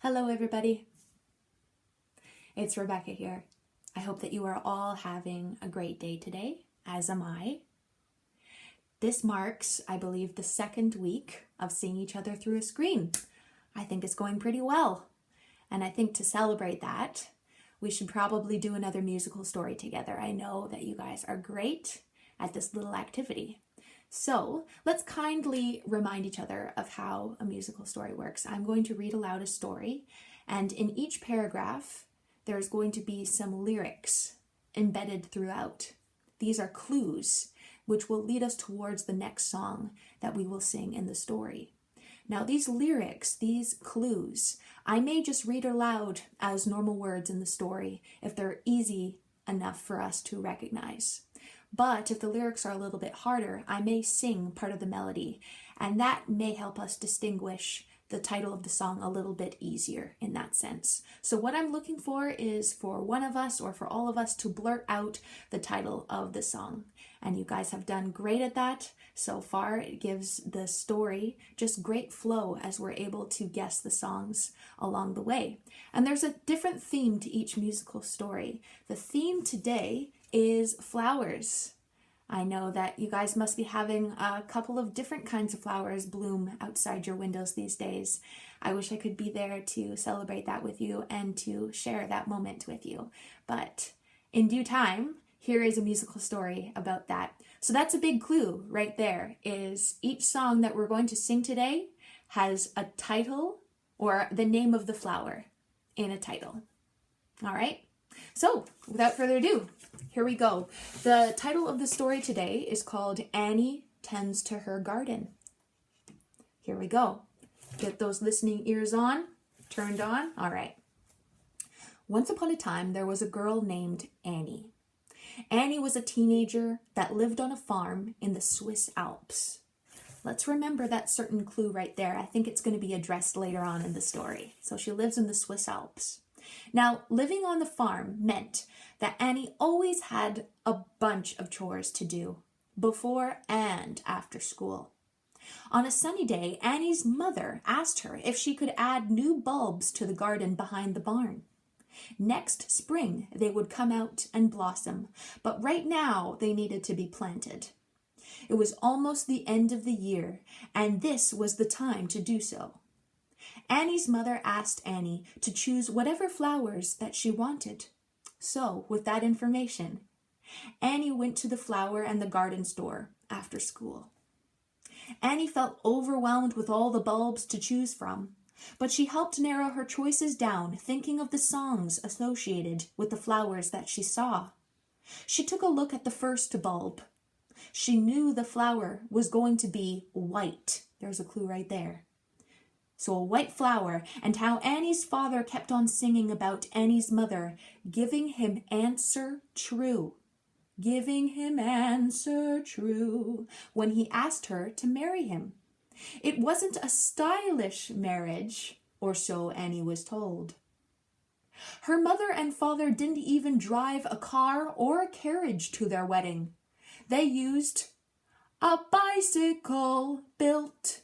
Hello everybody, it's Rebecca here. I hope that you are all having a great day today, as am I. This marks, I believe, the second week of seeing each other through a screen. I think it's going pretty well. And I think to celebrate that, we should probably do another musical story together. I know that you guys are great at this little activity. So let's kindly remind each other of how a musical story works. I'm going to read aloud a story, and in each paragraph, there's going to be some lyrics embedded throughout. These are clues which will lead us towards the next song that we will sing in the story. Now, these lyrics, these clues, I may just read aloud as normal words in the story if they're easy enough for us to recognize. But if the lyrics are a little bit harder, I may sing part of the melody, and that may help us distinguish the title of the song a little bit easier in that sense. So what I'm looking for is for one of us or for all of us to blurt out the title of the song. And you guys have done great at that so far. It gives the story just great flow as we're able to guess the songs along the way. And there's a different theme to each musical story. The theme today is flowers. I know that you guys must be having a couple of different kinds of flowers bloom outside your windows these days. I wish I could be there to celebrate that with you and to share that moment with you. But in due time, here is a musical story about that. So that's a big clue right there, is each song that we're going to sing today has a title or the name of the flower in a title. All right? So without further ado, here we go. The title of the story today is called Annie Tends to Her Garden. Here we go. Get those listening ears on, turned on. All right. Once upon a time, there was a girl named Annie. Annie was a teenager that lived on a farm in the Swiss Alps. Let's remember that certain clue right there. I think it's going to be addressed later on in the story. So she lives in the Swiss Alps. Now, living on the farm meant that Annie always had a bunch of chores to do before and after school. On a sunny day, Annie's mother asked her if she could add new bulbs to the garden behind the barn. Next spring, they would come out and blossom, but right now they needed to be planted. It was almost the end of the year, and this was the time to do so. Annie's mother asked Annie to choose whatever flowers that she wanted. So, with that information, Annie went to the flower and the garden store after school. Annie felt overwhelmed with all the bulbs to choose from, but she helped narrow her choices down, thinking of the songs associated with the flowers that she saw. She took a look at the first bulb. She knew the flower was going to be white. There's a clue right there. So a white flower, and how Annie's father kept on singing about Annie's mother, giving him answer true. Giving him answer true when he asked her to marry him. It wasn't a stylish marriage, or so Annie was told. Her mother and father didn't even drive a car or a carriage to their wedding. They used a bicycle built.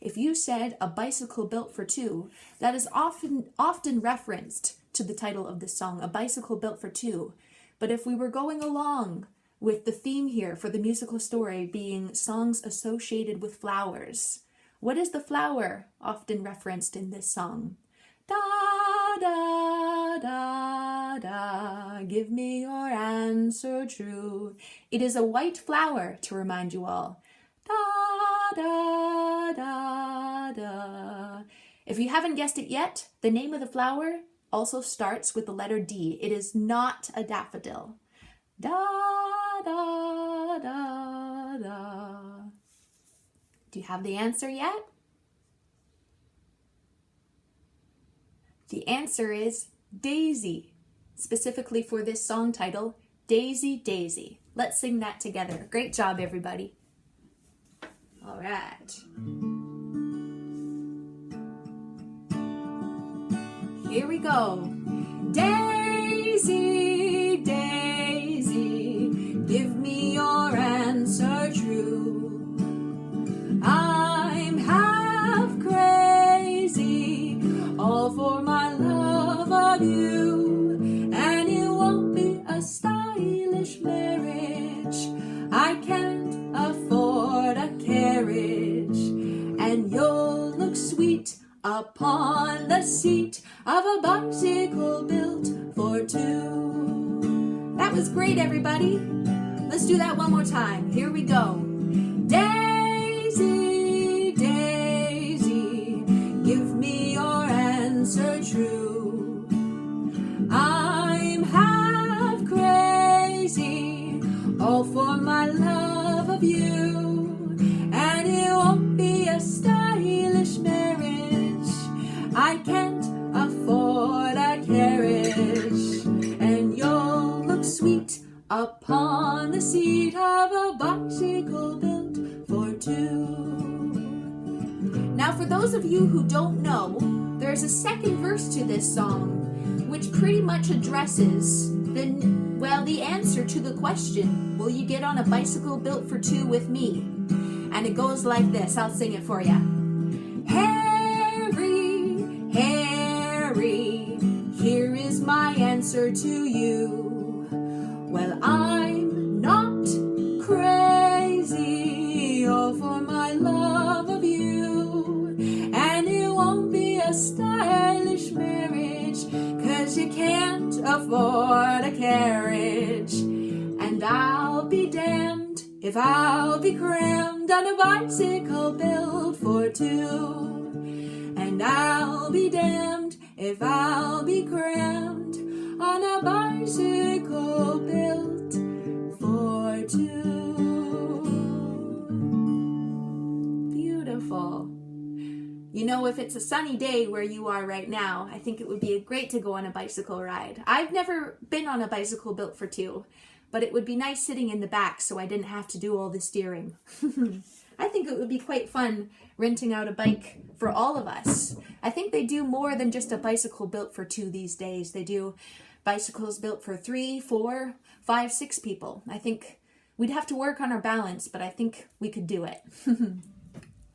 If you said a bicycle built for two, that is often referenced to the title of this song, A Bicycle Built for Two. But if we were going along with the theme here for the musical story being songs associated with flowers, what is the flower often referenced in this song? Da, da, da, da, give me your answer true. It is a white flower, to remind you all. Da, da, da, da. If you haven't guessed it yet, the name of the flower also starts with the letter D. It is not a daffodil. Da, da, da, da. Do you have the answer yet? The answer is Daisy, specifically for this song title, Daisy, Daisy. Let's sing that together. Great job, everybody. All right. Here we go. Daisy, Daisy, give me your answer true. I'm half crazy. and you'll look sweet upon the seat of a bicycle built for two. That was great, everybody. Let's do that one more time. Here we go. Daisy, Daisy, give me your answer true. I'm half crazy, all for my love of you, and it won't be a stylish marriage. I can't afford a carriage, and you'll look sweet upon the seat of a bicycle built for two. Now, for those of you who don't know, there's a second verse to this song, which pretty much addresses the answer to the question, will you get on a bicycle built for two with me? And it goes like this. I'll sing it for you. Harry, Harry, here is my answer to you. Well, I'm not crazy, all for my love of you, and it won't be a stylish marriage, 'cause you can't afford a carriage. And I'll be damned if I'll be crammed on a bicycle built for two. And I'll be damned if I'll be crammed on a bicycle built for two. Beautiful. You know, if it's a sunny day where you are right now, I think it would be great to go on a bicycle ride. I've never been on a bicycle built for two, but it would be nice sitting in the back so I didn't have to do all the steering. I think it would be quite fun renting out a bike for all of us. I think they do more than just a bicycle built for two these days. They do bicycles built for 3, 4, 5, 6 people. I think we'd have to work on our balance, but I think we could do it.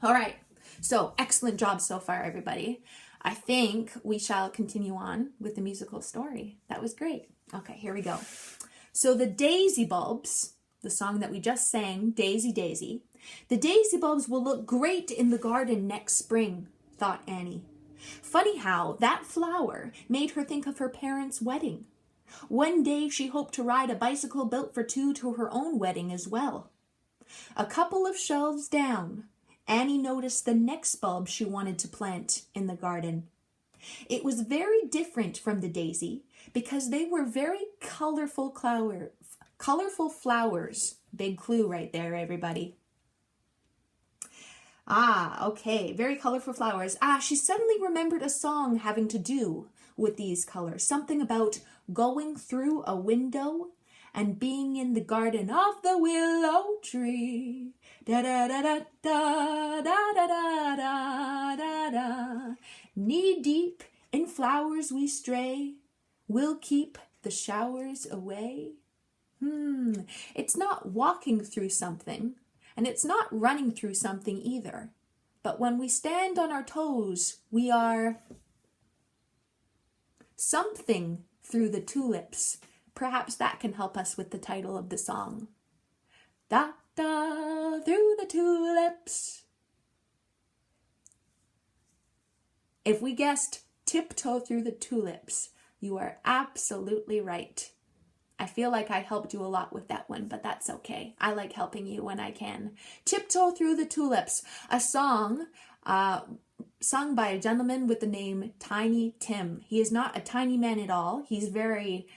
All right. So excellent job so far, everybody. I think we shall continue on with the musical story. That was great. Okay, here we go. So the daisy bulbs, the song that we just sang, Daisy, Daisy, the daisy bulbs will look great in the garden next spring, thought Annie. Funny how that flower made her think of her parents' wedding. One day she hoped to ride a bicycle built for two to her own wedding as well. A couple of shelves down, Annie noticed the next bulb she wanted to plant in the garden. It was very different from the daisy because they were very colorful flowers. Big clue right there, everybody. Okay, very colorful flowers. She suddenly remembered a song having to do with these colors. Something about going through a window and being in the garden of the willow tree. Da da da da da da da da da da da. Knee deep in flowers we stray. We'll keep the showers away. It's not walking through something, and it's not running through something either. But when we stand on our toes, we are something through the tulips. Perhaps that can help us with the title of the song. Da-da, through the tulips. If we guessed tiptoe through the tulips, you are absolutely right. I feel like I helped you a lot with that one, but that's okay. I like helping you when I can. Tiptoe Through the Tulips, a song sung by a gentleman with the name Tiny Tim. He is not a tiny man at all. He's very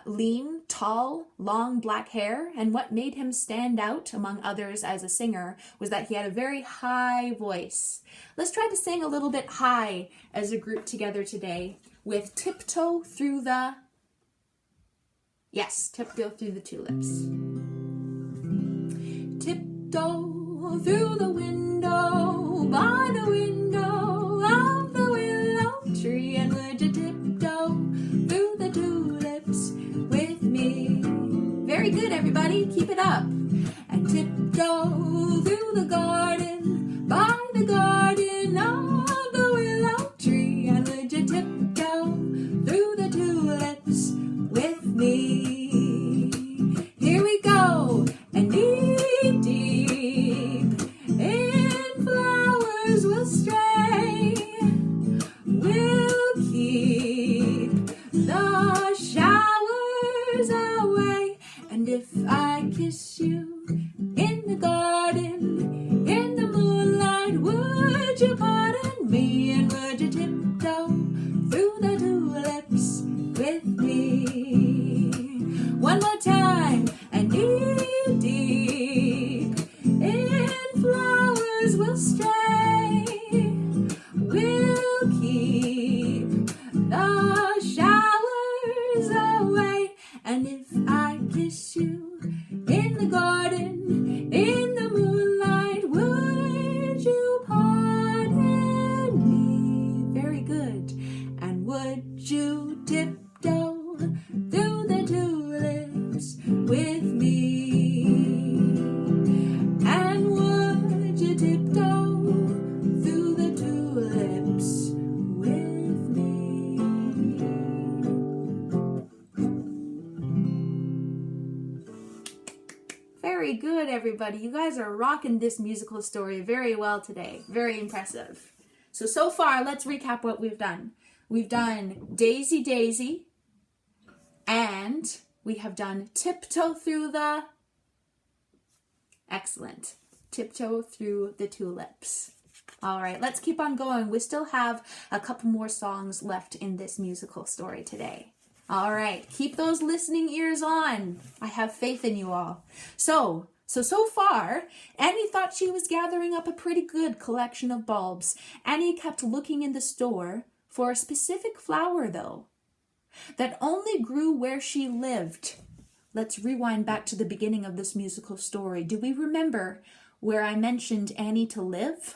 lean, tall, long black hair, and what made him stand out among others as a singer was that he had a very high voice. Let's try to sing a little bit high as a group together today with Tiptoe Through the... Yes, Tiptoe Through the Tulips. Tiptoe through the window, by the window of the willow tree, and would you tiptoe through the tulips with me? Very good, everybody. Keep it up. And tiptoe through the garden, by the garden of the willow tree, and would you tiptoe through the tulips with me? Here we go. And knee deep in flowers everybody. You guys are rocking this musical story very well today. Very impressive. So far, let's recap what we've done. We've done Daisy Daisy, and we have done Tiptoe Through the... Excellent. Tiptoe Through the Tulips. All right, let's keep on going. We still have a couple more songs left in this musical story today. All right, keep those listening ears on. I have faith in you all. So far, Annie thought she was gathering up a pretty good collection of bulbs. Annie kept looking in the store for a specific flower, though, that only grew where she lived. Let's rewind back to the beginning of this musical story. Do we remember where I mentioned Annie to live?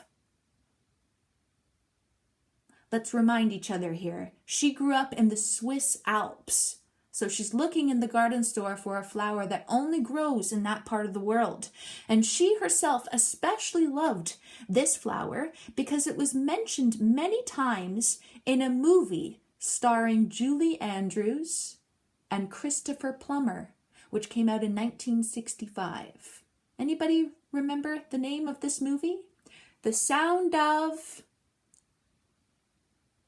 Let's remind each other here. She grew up in the Swiss Alps. So she's looking in the garden store for a flower that only grows in that part of the world. And she herself especially loved this flower because it was mentioned many times in a movie starring Julie Andrews and Christopher Plummer, which came out in 1965. Anybody remember the name of this movie? The Sound of...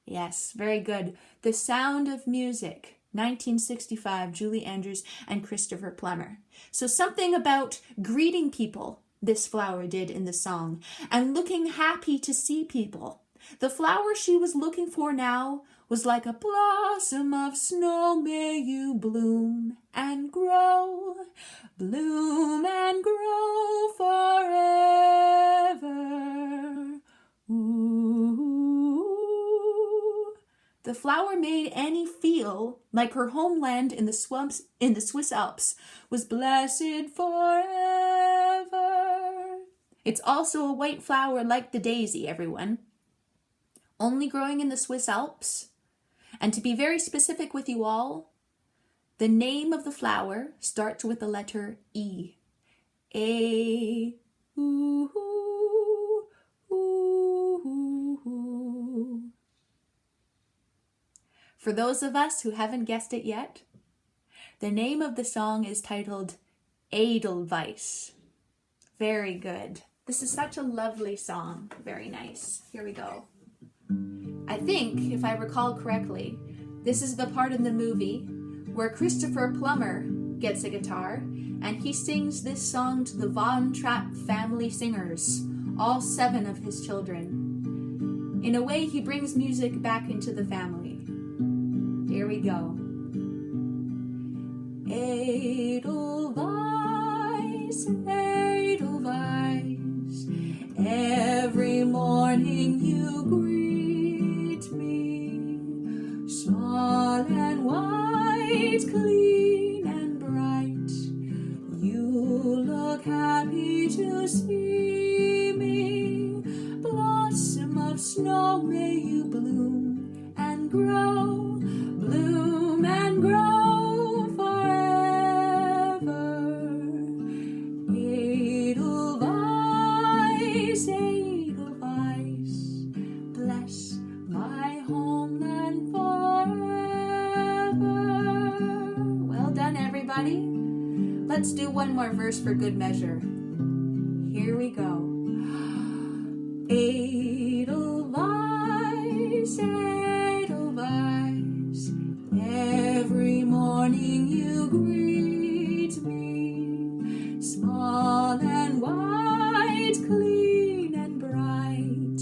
Yes, very good. The Sound of Music, 1965, Julie Andrews and Christopher Plummer. So something about greeting people, this flower did in the song, and looking happy to see people. The flower she was looking for now was like a blossom of snow, may you bloom and grow forever. Ooh. The flower made Annie feel like her homeland in the Swiss Alps was blessed forever. It's also a white flower like the daisy, everyone. Only growing in the Swiss Alps. And to be very specific with you all, the name of the flower starts with the letter E. A, ooh, ooh, ooh, ooh. For those of us who haven't guessed it yet, the name of the song is titled Edelweiss. Very good. This is such a lovely song. Very nice. Here we go. I think, if I recall correctly, this is the part in the movie where Christopher Plummer gets a guitar and he sings this song to the Von Trapp family singers, all 7 of his children. In a way, he brings music back into the family. Here we go. Edelweiss, Edelweiss, every morning you greet me, small and white, clean and bright. You look happy to see me, blossom of snow, may you bloom and grow. Bloom and grow forever. Edelweiss, Edelweiss, bless my homeland forever. Well done, everybody. Let's do one more verse for good measure. Here we go. Edelweiss, Edelweiss, every morning you greet me, small and white, clean and bright.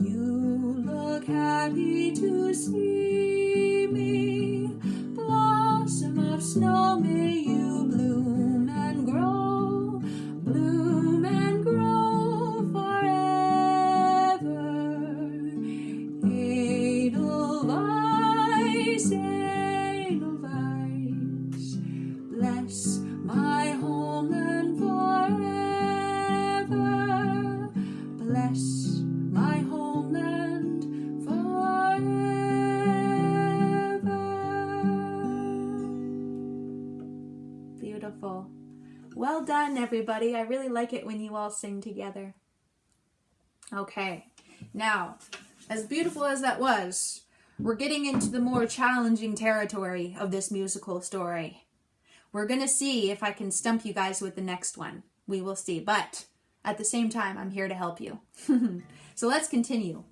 You look happy to see me, blossom of snow, may you bloom and grow forever. Edelweiss, Edelweiss, bless my homeland forever. Bless my homeland forever. Beautiful. Well done, everybody. I really like it when you all sing together. Okay, now, as beautiful as that was, we're getting into the more challenging territory of this musical story. We're going to see if I can stump you guys with the next one. We will see. But at the same time, I'm here to help you. So let's continue.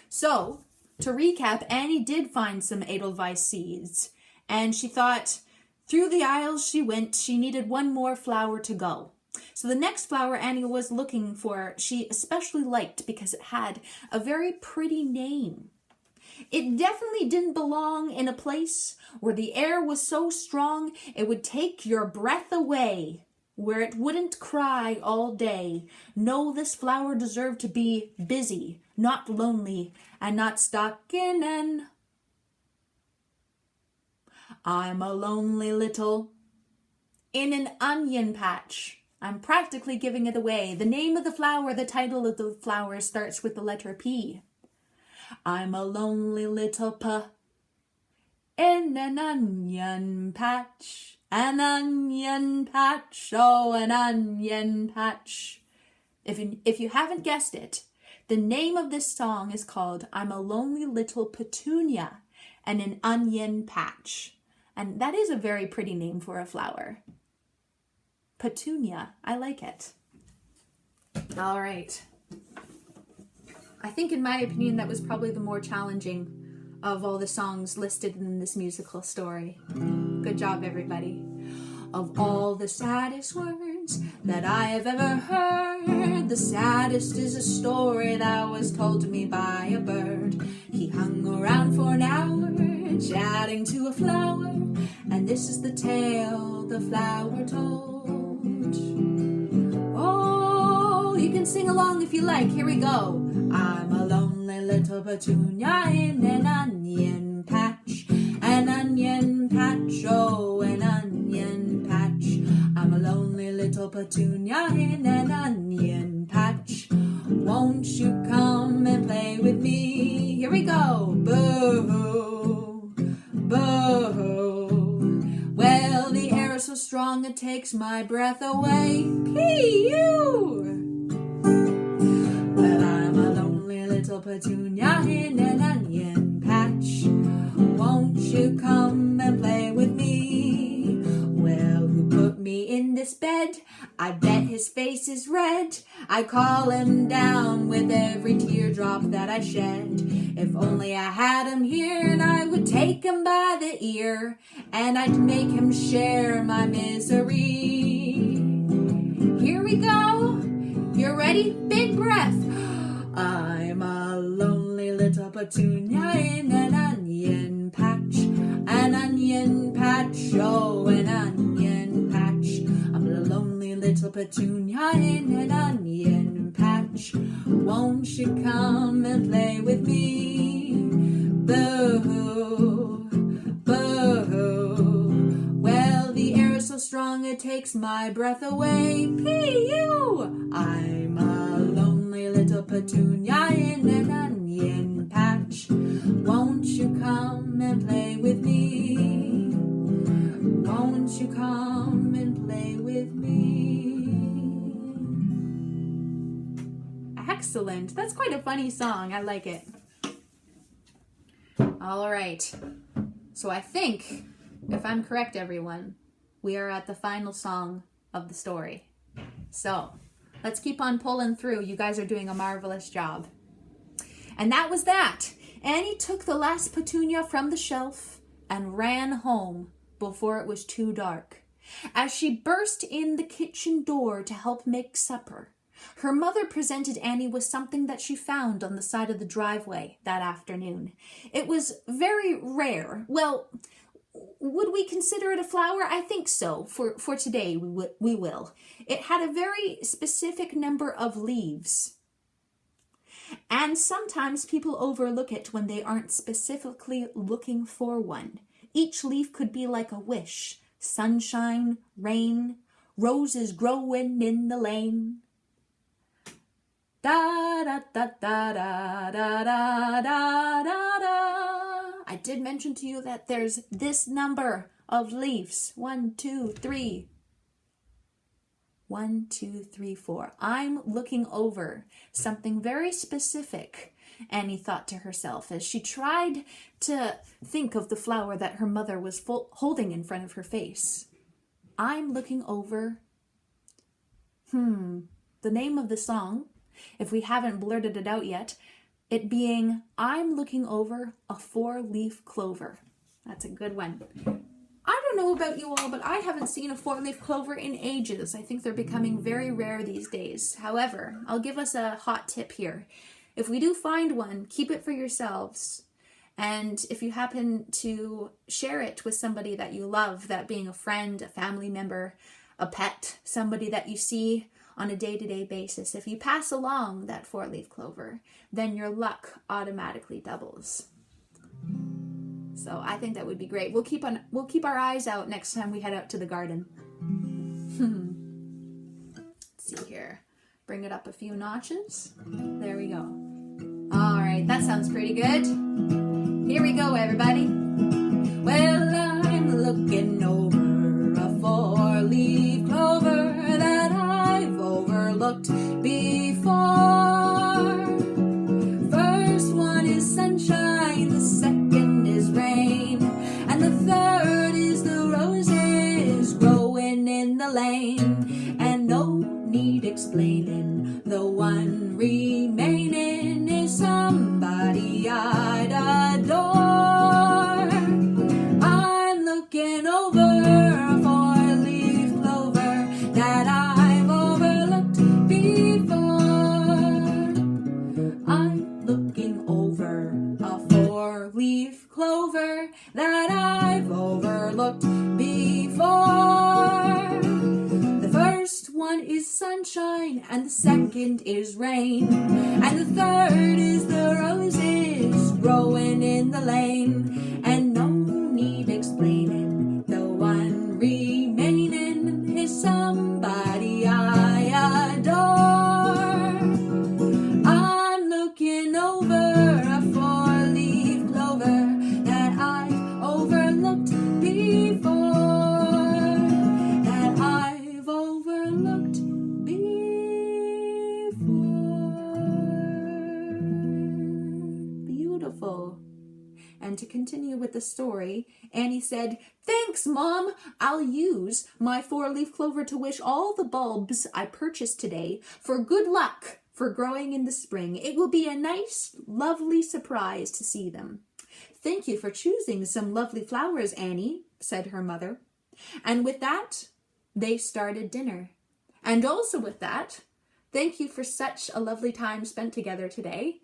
So, to recap, Annie did find some Edelweiss seeds. And she thought, through the aisles she went, she needed one more flower to go. So the next flower Annie was looking for, she especially liked because it had a very pretty name. It definitely didn't belong in a place where the air was so strong it would take your breath away, where it wouldn't cry all day. No, this flower deserved to be busy, not lonely, and not stuck in an... I'm a lonely little... in an onion patch. I'm practically giving it away. The name of the flower, the title of the flower starts with the letter P. I'm a lonely little in an onion patch. An onion patch, oh, an onion patch. If you haven't guessed it, the name of this song is called I'm a Lonely Little Petunia and an Onion Patch. And that is a very pretty name for a flower. Petunia. I like it. All right. I think, in my opinion, that was probably the more challenging of all the songs listed in this musical story. Good job, everybody. Of all the saddest words that I have ever heard, the saddest is a story that was told to me by a bird. He hung around for an hour, chatting to a flower, and this is the tale the flower told. Oh, you can sing along if you like. Here we go. I'm a lonely little petunia in an onion patch. An onion patch, oh, an onion patch. I'm a lonely little petunia in an onion patch. Won't you come and play with me? Here we go. Boo-hoo, boo-hoo. Well, the air is so strong it takes my breath away. Pee-you. Well, I'm a lonely little petunia in an onion patch. Won't you come and play with me? Well, who put me in this bed? I bet his face is red. I call him down with every teardrop that I shed. If only I had him here, and I would take him by the ear, and I'd make him share my misery. Here we go. You ready? Big breath. I'm a lonely little petunia in an onion patch. An onion patch, oh, an onion patch. I'm a lonely little petunia in an onion patch. Won't you come and play with me? Boo-hoo, boo-hoo. Well, the air is so strong it takes my breath away. Pee-you! I'm a lonely little petunia in an onion patch. Won't you come and play with me? Won't you come and play with me? Excellent. That's quite a funny song. I like it. All right. So I think, if I'm correct, everyone, we are at the final song of the story. So let's keep on pulling through. You guys are doing a marvelous job. And that was that. Annie took the last petunia from the shelf and ran home before it was too dark. As she burst in the kitchen door to help make supper, her mother presented Annie with something that she found on the side of the driveway that afternoon. It was very rare. Well, would we consider it a flower? I think so. For today, we will. It had a very specific number of leaves. And sometimes people overlook it when they aren't specifically looking for one. Each leaf could be like a wish. Sunshine, rain, roses growing in the lane. Da da da da da da da da da. I did mention to you that there's this number of leaves. 1, 2, 3. 1, 2, 3, 4. I'm looking over something very specific, Annie thought to herself as she tried to think of the flower that her mother was holding in front of her face. I'm looking over. The name of the song, if we haven't blurted it out yet, it being I'm Looking Over a Four-Leaf Clover. That's a good one. I don't know about you all, but I haven't seen a four-leaf clover in ages. I think they're becoming very rare these days. However, I'll give us a hot tip here. If we do find one, keep it for yourselves. And if you happen to share it with somebody that you love, that being a friend, a family member, a pet, somebody that you see on a day-to-day basis, if you pass along that four-leaf clover, then your luck automatically doubles. So I think that would be great. We'll keep our eyes out next time we head out to the garden. Let's see here. Bring it up a few notches. There we go. All right, that sounds pretty good. Here we go, everybody. Well, I'm looking over a four-leaf clover that I've overlooked before. First one is sunshine, the second is rain, and the third is the roses growing in the lane. And no need explaining, the one remaining is somebody I'd adore. I'm looking over a four-leaf clover that I've overlooked before. I'm looking over a four-leaf clover that I've overlooked before. The first one is sunshine, and the second is rain, and the third is the roses growing in the lane. And no need explaining, the one remaining is somebody I adore. I'm looking over a four-leaf clover that I've overlooked before. That I've overlooked before. Beautiful. And to continue with the story, Annie said, "Thanks, Mom. I'll use my four-leaf clover to wish all the bulbs I purchased today for good luck for growing in the spring. It will be a nice, lovely surprise to see them." "Thank you for choosing some lovely flowers, Annie," said her mother. And with that, they started dinner. And also with that, thank you for such a lovely time spent together today,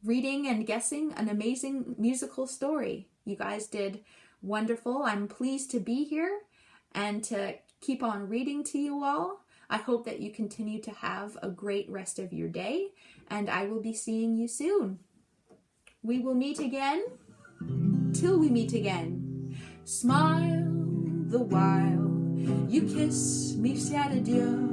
reading and guessing an amazing musical story. You guys did wonderful. I'm pleased to be here and to keep on reading to you all. I hope that you continue to have a great rest of your day, and I will be seeing you soon. We will meet again. Till we meet again. Smile the while you kiss me, sad adieu.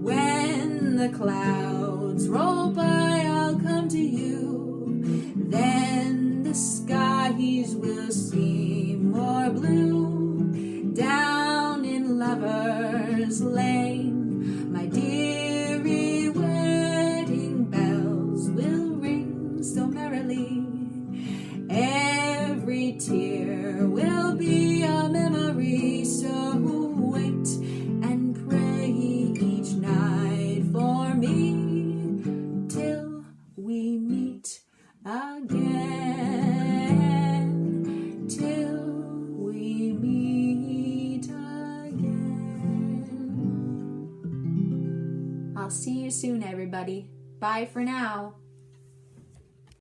When the clouds roll by, I'll come to you. Then the skies will seem more blue. Down in Lover's Lane, my dearie, wedding bells will ring so merrily. Every tear will be a memory, so wait and pray each night for me till we meet again. Till we meet again. I'll see you soon, everybody. Bye for now.